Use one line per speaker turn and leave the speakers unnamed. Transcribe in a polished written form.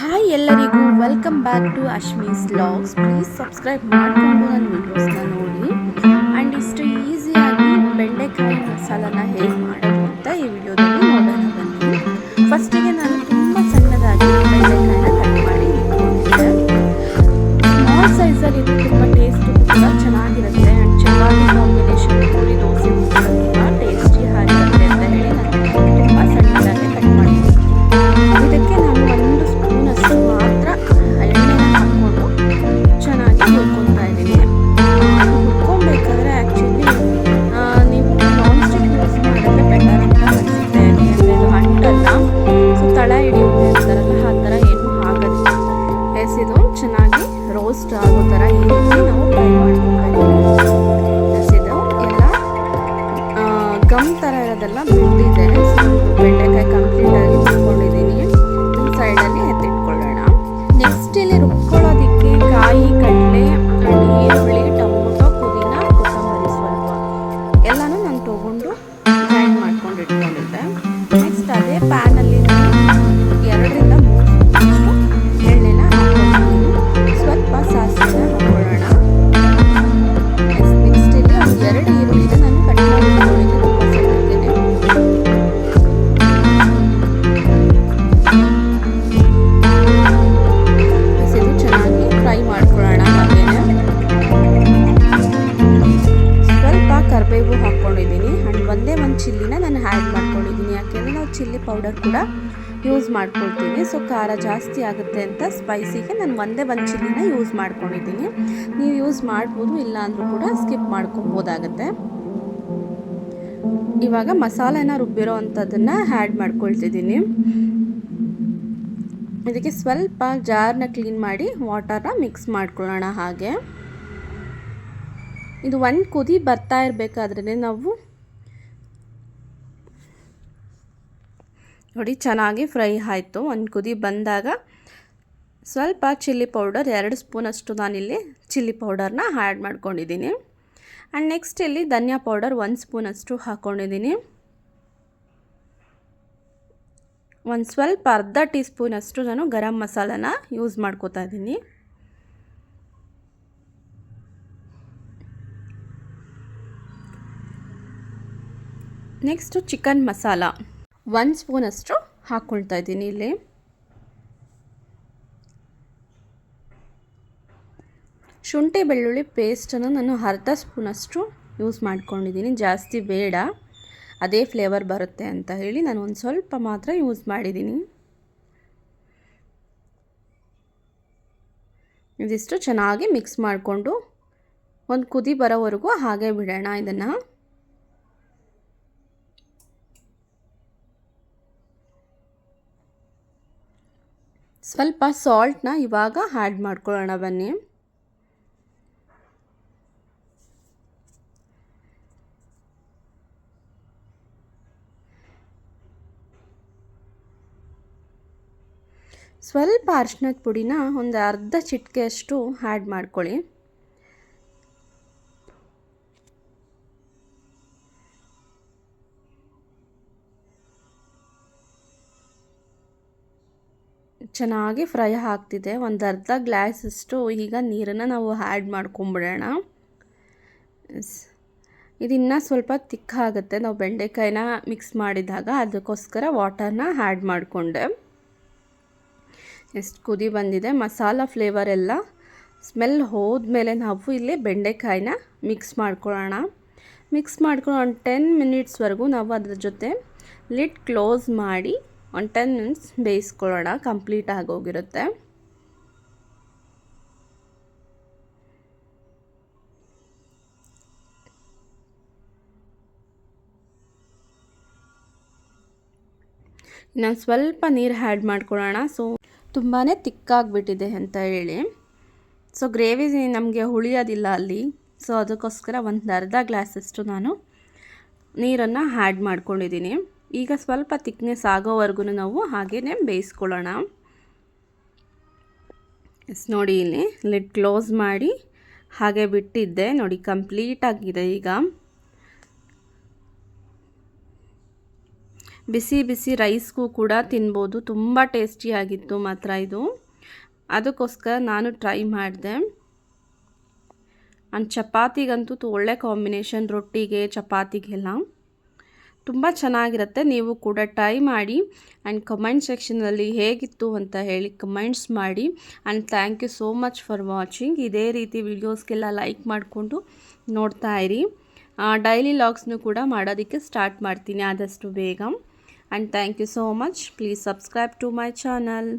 Hi ಎಲ್ಲರಿಗೂ welcome back to Ashmi's vlogs. Please subscribe ಮಾಡಿಕೊಂಡು ನನ್ನ ವೀಡಿಯೋಸ್ನ ನೋಡಿ. ಆ್ಯಂಡ್ ಇಷ್ಟು ಈಸಿಯಾಗಿ ಬೆಂಡೆಕಾಯಿ ಮಸಾಲನ ಹೇಗೆ ಮಾಡೋದು ಅಂತ ಈ ವಿಡಿಯೋದಲ್ಲಿ ನೋಡೋಣ ಬನ್ನಿ. ಫಸ್ಟಿಗೆ ನಾನು ತುಂಬ ಸಣ್ಣದಾಗಿ ಬೆಂಡೆಕಾಯಿನ ಕಟ್ ಮಾಡಿ ಇಟ್ಕೊಂಡಿದ್ದೆ. ಸ್ಮಾಲ್ ಸೈಜಲ್ಲಿ ಇದು ತುಂಬ ಟೇಸ್ಟ್ ಕೂಡ ಚೆನ್ನಾಗಿರುತ್ತೆ. ಆ್ಯಂಡ್ ಚಪಾತಿ ಕಾಂಬಿನೇಷನ್ ಪೂರಿ ದೋಸೆ ತುಂಬ ಟೇಸ್ಟಿ ಆಗಿರುತ್ತೆ ಅಂತ ಹೇಳಿ ನಾನು ತುಂಬ ಸಣ್ಣದಾಗಿ ಕಟ್ ಮಾಡಿದ್ದೀನಿ. ಇದಕ್ಕೆ ನಾನು ಒಂದು ಸ್ಪೂನಷ್ಟು ಮಾತ್ರ ಎಣ್ಣೆನ ಹಾಕ್ಕೊಂಡು ಚೆನ್ನಾಗಿ ಹುರ್ಕೊತಾ ಇದ್ದೀನಿ. ಹುರ್ಕೊಬೇಕಾದ್ರೆ ಆ್ಯಕ್ಚುಲಿ ನೀವು ನಾನ್ ಸ್ಟಿಕ್ ಯೂಸ್ ಮಾಡಿದ್ರೆ ಬೆಟರ್ ಅಂತ ಅನಿಸುತ್ತೆ. ಯಾಕೆಂದರೆ ಇದು ಅಂಟಲ್ಲ, ಸೊ ತಳ ಹಿಡಿಯುತ್ತೆ ಅಂತಾರಲ್ಲ, ಆ ಥರ ಏನೂ ಆಗೋದಿಲ್ಲ. ಎಸಿದು ಚೆನ್ನಾಗಿ ರೋಸ್ಟ್ ಆಗೋ ಥರ ಈ ರೀತಿ ನಾವು ಫ್ರೈ ಮಾಡ್ಕೊಬೇಕು. ಎಸಿದು ಎಲ್ಲ ಗಮ್ ಥರ ಇರೋದೆಲ್ಲ ಬಿಟ್ಟಿದೆ. ಸೊ ಬೆಂಡೆಕಾಯಿ ಕಂಪ್ಲೀಟಾಗಿ ಹುರ್ಕೊಂಡಿದ್ದೀನಿ. ಸೈಡಲ್ಲಿ ಎತ್ತಿಟ್ಕೊಳ್ಳೋಣ. ನೆಕ್ಸ್ಟ್ ಇಲ್ಲಿ ರುಬ್ಕೊಳ್ಳೋದಕ್ಕೆ ಕಾಯಿ, ಕಡಲೆ, ಈರುಳ್ಳಿ, ಟೊಮೊಟೊ, ಪುದೀನ, ಕೊತ್ತಂಬರಿ ಸ್ವಲ್ಪ ಎಲ್ಲನೂ ನಾನು ತೊಗೊಂಡು ಗ್ರೈಂಡ್ ಮಾಡ್ಕೊಂಡು ಇಟ್ಕೊಂಡಿದ್ದೆ. ನೆಕ್ಸ್ಟ್ ಅದೇ ಪ್ಯಾನಲ್ಲಿ ನಾನು 2ರಿಂದ 3 ಸ್ಪೂನಷ್ಟು ಎಣ್ಣೆನ ಹಾಕ್ಕೊಂಡಿದ್ದೀನಿ. ಸ್ವಲ್ಪ ಸಾಸಿವೆನ ಹಾಕೊಳ್ಳೋಣ. ನೆಕ್ಸ್ಟ್ ಇಲ್ಲಿ ಒಂದು 2 ಈರುಳ್ಳಿನ ನಾನು ಕಟ್ ಮಾಡಿ ಇಟ್ಕೊಂಡಿದ್ದೀನಿ. ತುಂಬ ಸಣ್ಣಕ್ಕೆ ಚೆನ್ನಾಗಿ ಫ್ರೈ ಮಾಡ್ಕೊಳ್ಳೋಣ. ಹಾಗೇನೆ ಸ್ವಲ್ಪ ಕರಿಬೇವು ಹಾಕ್ಕೊಂಡಿದ್ದೀನಿ. ಆ್ಯಂಡ್ ಒಂದೇ ಒಂದು ಚಿಲ್ಲಿನ ನಾನು ಆ್ಯಡ್ ಮಾಡ್ಕೊಂಡಿದ್ದೀನಿ. ಯಾಕೆಂದರೆ ನಾವು ಚಿಲ್ಲಿ ಪೌಡರ್ ಕೂಡ ಯೂಸ್ ಮಾಡ್ಕೊಳ್ತೀವಿ. ಸೊ ಖಾರ ಜಾಸ್ತಿ ಆಗುತ್ತೆ ಅಂತ ಸ್ಪೈಸಿಗೆ ನಾನು ಒಂದೇ ಒಂದು ಚಿಲ್ಲಿನ ಯೂಸ್ ಮಾಡ್ಕೊಂಡಿದ್ದೀನಿ. ನೀವು ಯೂಸ್ ಮಾಡ್ಬೋದು, ಇಲ್ಲ ಅಂದರೂ ಕೂಡ ಸ್ಕಿಪ್ ಮಾಡ್ಕೊಬೋದಾಗತ್ತೆ. ಇವಾಗ ಮಸಾಲೆನ ರುಬ್ಬಿರೋ ಅಂಥದ್ದನ್ನು ಆ್ಯಡ್ ಮಾಡ್ಕೊಳ್ತಿದ್ದೀನಿ. ಇದಕ್ಕೆ ಸ್ವಲ್ಪ ಜಾರ್ನ ಕ್ಲೀನ್ ಮಾಡಿ ವಾಟರ್ನ ಮಿಕ್ಸ್ ಮಾಡ್ಕೊಳ್ಳೋಣ. ಹಾಗೆ ಇದು ಒಂದು ಕುದಿ ಬರ್ತಾ ಇರಬೇಕಾದ್ರೆ ನಾವು ನೋಡಿ ಚೆನ್ನಾಗಿ ಫ್ರೈ ಆಯಿತು. ಒಂದು ಕುದಿ ಬಂದಾಗ ಸ್ವಲ್ಪ ಚಿಲ್ಲಿ ಪೌಡರ್ 2 ಸ್ಪೂನಷ್ಟು ನಾನಿಲ್ಲಿ ಚಿಲ್ಲಿ ಪೌಡರ್ನ ಆ್ಯಡ್ ಮಾಡ್ಕೊಂಡಿದ್ದೀನಿ. ಆ್ಯಂಡ್ ನೆಕ್ಸ್ಟ್ ಇಲ್ಲಿ ಧನಿಯಾ ಪೌಡರ್ 1 ಸ್ಪೂನಷ್ಟು ಹಾಕ್ಕೊಂಡಿದ್ದೀನಿ. ಒಂದು ಸ್ವಲ್ಪ ಅರ್ಧ ಟೀ ಸ್ಪೂನಷ್ಟು ನಾನು ಗರಂ ಮಸಾಲನ ಯೂಸ್ ಮಾಡ್ಕೋತಾ ಇದ್ದೀನಿ. ನೆಕ್ಸ್ಟು ಚಿಕನ್ ಮಸಾಲ 1 ಸ್ಪೂನಷ್ಟು ಹಾಕ್ಕೊಳ್ತಾ ಇದ್ದೀನಿ. ಇಲ್ಲಿ ಶುಂಠಿ ಬೆಳ್ಳುಳ್ಳಿ ಪೇಸ್ಟನ್ನು ನಾನು ಅರ್ಧ ಸ್ಪೂನಷ್ಟು ಯೂಸ್ ಮಾಡ್ಕೊಂಡಿದ್ದೀನಿ. ಜಾಸ್ತಿ ಬೇಡ, ಅದೇ ಫ್ಲೇವರ್ ಬರುತ್ತೆ ಅಂತ ಹೇಳಿ ನಾನು ಒಂದು ಸ್ವಲ್ಪ ಮಾತ್ರ ಯೂಸ್ ಮಾಡಿದ್ದೀನಿ. ಇದಿಷ್ಟು ಚೆನ್ನಾಗಿ ಮಿಕ್ಸ್ ಮಾಡಿಕೊಂಡು ಒಂದು ಕುದಿ ಬರೋವರೆಗೂ ಹಾಗೆ ಬಿಡೋಣ. ಇದನ್ನು ಸ್ವಲ್ಪ ಸಾಲ್ಟ್ನ ಇವಾಗ ಆ್ಯಡ್ ಮಾಡ್ಕೊಳ್ಳೋಣ ಬನ್ನಿ. ಸ್ವಲ್ಪ ಅರಿಶಿನದ ಪುಡಿನ ಒಂದು ಅರ್ಧ ಚಿಟಿಕೆಯಷ್ಟು ಆ್ಯಡ್ ಮಾಡ್ಕೊಳ್ಳಿ. ಚೆನ್ನಾಗಿ ಫ್ರೈ ಆಗ್ತಿದೆ. ಒಂದು ಅರ್ಧ ಗ್ಲಾಸಷ್ಟು ಈಗ ನೀರನ್ನು ನಾವು ಆ್ಯಡ್ ಮಾಡ್ಕೊಂಬಿಡೋಣ. ಇದು ಇನ್ನೂ ಸ್ವಲ್ಪ ತಿಕ್ಕಾಗುತ್ತೆ ನಾವು ಬೆಂಡೆಕಾಯಿನ ಮಿಕ್ಸ್ ಮಾಡಿದಾಗ, ಅದಕ್ಕೋಸ್ಕರ ವಾಟರ್ನ ಆ್ಯಡ್ ಮಾಡಿಕೊಂಡೆ. ಎಷ್ಟು ಕುದಿ ಬಂದಿದೆ, ಮಸಾಲ ಫ್ಲೇವರ್ ಎಲ್ಲ ಸ್ಮೆಲ್ ಹೋದ್ಮೇಲೆ ನಾವು ಇಲ್ಲಿ ಬೆಂಡೆಕಾಯಿನ ಮಿಕ್ಸ್ ಮಾಡ್ಕೊಳ್ಳೋಣ. ಮಿಕ್ಸ್ ಮಾಡ್ಕೊಂಡು ಒಂದು 10 ಮಿನಿಟ್ಸ್ವರೆಗೂ ನಾವು ಅದ್ರ ಜೊತೆ ಲಿಡ್ ಕ್ಲೋಸ್ ಮಾಡಿ ಒಂದು 10 ಮಿನಿಟ್ಸ್ ಬೇಯಿಸ್ಕೊಳ್ಳೋಣ. ಕಂಪ್ಲೀಟ್ ಆಗೋಗಿರುತ್ತೆ. ಇನ್ನೊಂದು ಸ್ವಲ್ಪ ನೀರು ಆ್ಯಡ್ ಮಾಡ್ಕೊಳ್ಳೋಣ. ಸೊ ತುಂಬಾ ತಿಕ್ಕಾಗಿಬಿಟ್ಟಿದೆ ಅಂತ ಹೇಳಿ. ಸೊ ಗ್ರೇವಿ ನಮಗೆ ಉಳಿಯೋದಿಲ್ಲ ಅಲ್ಲಿ. ಸೊ ಅದಕ್ಕೋಸ್ಕರ ಒಂದು ಅರ್ಧ ಗ್ಲಾಸಷ್ಟು ನಾನು ನೀರನ್ನು ಆ್ಯಡ್ ಮಾಡ್ಕೊಂಡಿದ್ದೀನಿ. ಈಗ ಸ್ವಲ್ಪ ತಿಕ್ನೆಸ್ ಆಗೋವರೆಗೂ ನಾವು ಹಾಗೇ ಬೇಯಿಸ್ಕೊಳ್ಳೋಣ. ನೋಡಿ ಇಲ್ಲಿ ಲಿಡ್ ಕ್ಲೋಸ್ ಮಾಡಿ ಹಾಗೆ ಬಿಟ್ಟಿದ್ದೆ. ನೋಡಿ ಕಂಪ್ಲೀಟ್ ಆಗಿದೆ ಈಗ. ಬಿಸಿ ಬಿಸಿ ರೈಸ್ಗೂ ಕೂಡ ತಿನ್ಬೋದು. ತುಂಬ ಟೇಸ್ಟಿಯಾಗಿತ್ತು ಮಾತ್ರ ಇದು. ಅದಕ್ಕೋಸ್ಕರ ನಾನು ಟ್ರೈ ಮಾಡಿದೆ. ಆ್ಯಂಡ್ ಚಪಾತಿಗಂತೂ ಒಳ್ಳೆ ಕಾಂಬಿನೇಷನ್, ರೊಟ್ಟಿಗೆ ಚಪಾತಿಗೆಲ್ಲ ತುಂಬ ಚೆನ್ನಾಗಿರುತ್ತೆ. ನೀವು ಕೂಡ ಟ್ರೈ ಮಾಡಿ ಆ್ಯಂಡ್ ಕಮೆಂಟ್ ಸೆಕ್ಷನಲ್ಲಿ ಹೇಗಿತ್ತು ಅಂತ ಹೇಳಿ ಕಮೆಂಟ್ಸ್ ಮಾಡಿ. And thank you so much for watching. ಇದೇ ರೀತಿ ವಿಡಿಯೋಸ್ಗೆಲ್ಲ ಲೈಕ್ ಮಾಡಿಕೊಂಡು ನೋಡ್ತಾ ಇರಿ. ಡೈಲಿ ಲಾಗ್ಸ್ನು ಕೂಡ ಮಾಡೋದಕ್ಕೆ ಸ್ಟಾರ್ಟ್ ಮಾಡ್ತೀನಿ ಆದಷ್ಟು ಬೇಗ. And thank you so much. Please subscribe to my channel.